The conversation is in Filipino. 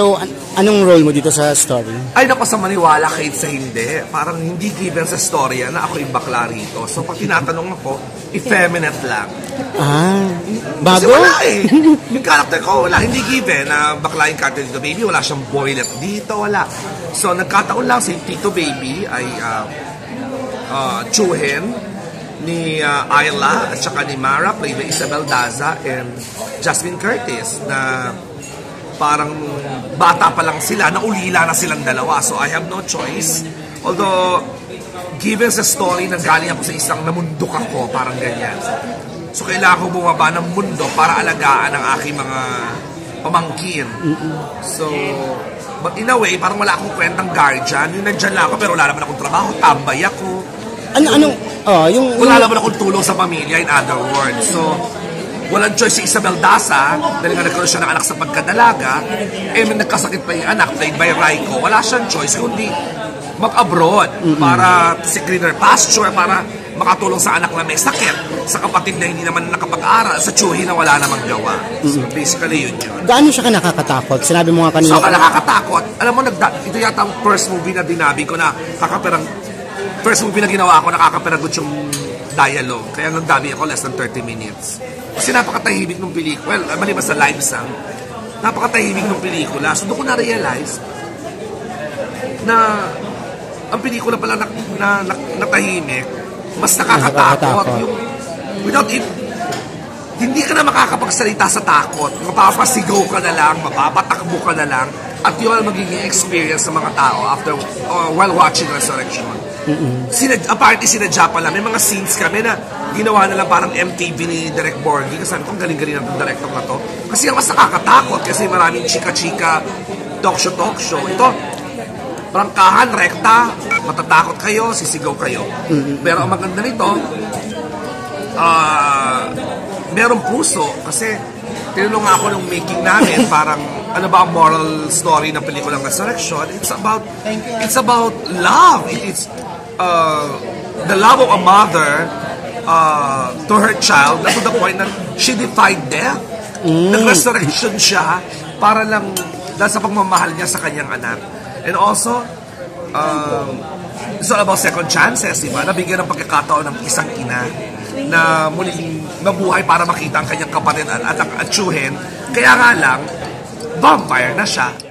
So, anong role mo dito sa story? Ay, naku, sa maniwala kahit sa hindi. Parang hindi given sa storya na ako yung bakla rito. So, pag tinatanong ako, effeminate lang. Bago? Kasi wala eh. Yung character ko, wala. Hindi given na bakla yung character dito, baby. Wala siyang boylet dito, wala. So, nagkataon lang si Tito Baby ay Chuhin ni Ayla at saka ni Mara, played by Isabel Daza and Jasmine Curtis, na parang bata pa lang sila, naulila na silang dalawa. So I have no choice. Although, given sa story, nanggaling ako sa isang namundok ako, parang ganyan. So kailangan ko bumaba ng mundo para alagaan ang aking mga pamangkin. So, but in a way, parang wala akong kwentang guardian. Yung nandyan lang ako, pero wala naman akong trabaho, tambay ako. Wala naman akong tulong sa pamilya, in other words. So, walang choice si Isabel Daza, dahil nga nagkaroon siya ng anak sa pagkadalaga, may nagkasakit pa yung anak, played by Raiko. Wala siyang choice kundi mag-abroad para sa greener pasture, para makatulong sa anak na may sakit, sa kapatid na hindi naman nakapag-aral, sa tsuhi na wala namang gawa. So basically yun. Gaano siya ka nakakatakot? Sinabi mo nga kanina. So, nakakatakot. Alam mo, ito yata ang first movie na dinabi ko na first movie na ginawa ko, nakakaperagot yung dialogue. Kaya nagdabi ako less than 30 minutes. Kasi napakatahimik ng pelikula. Well, maliban sa live sound, napakatahimik ng pelikula. So doon ko na-realize na ang pelikula pala na tahimik, mas nakakatakot. Without it, hindi ka na makakapagsalita sa takot. Mapapasigaw ka na lang, mapapatakbo ka na lang, at yun ang magiging experience sa mga tao after while watching Resurrection. Apparently sinadya pala, may mga scenes kami na ginawa na lang parang MTV ni Direk Borgie. Kasi sabi ko, galing-galing ng director na to. Kasi ang mas nakakatakot kasi maraming chika-chika, talk show. Ito, prangkahan, rekta, matatakot kayo, sisigaw kayo. Pero ang maganda nito, merong puso. Kasi tinulong ako ng making namin, parang ano ba ang moral story ng pelikulang Resurrection? It's about love. It's the love of a mother to her child, to the point na she defied death. Nag-resurrection siya para lang dahil sa pagmamahal niya sa kanyang anak. And also, it's all about second chances, diba? Nabigyan ng pagkakataon ng isang ina na muling mabuhay para makita ang kanyang kapatid at tsuhin. Kaya nga lang, vampire na siya.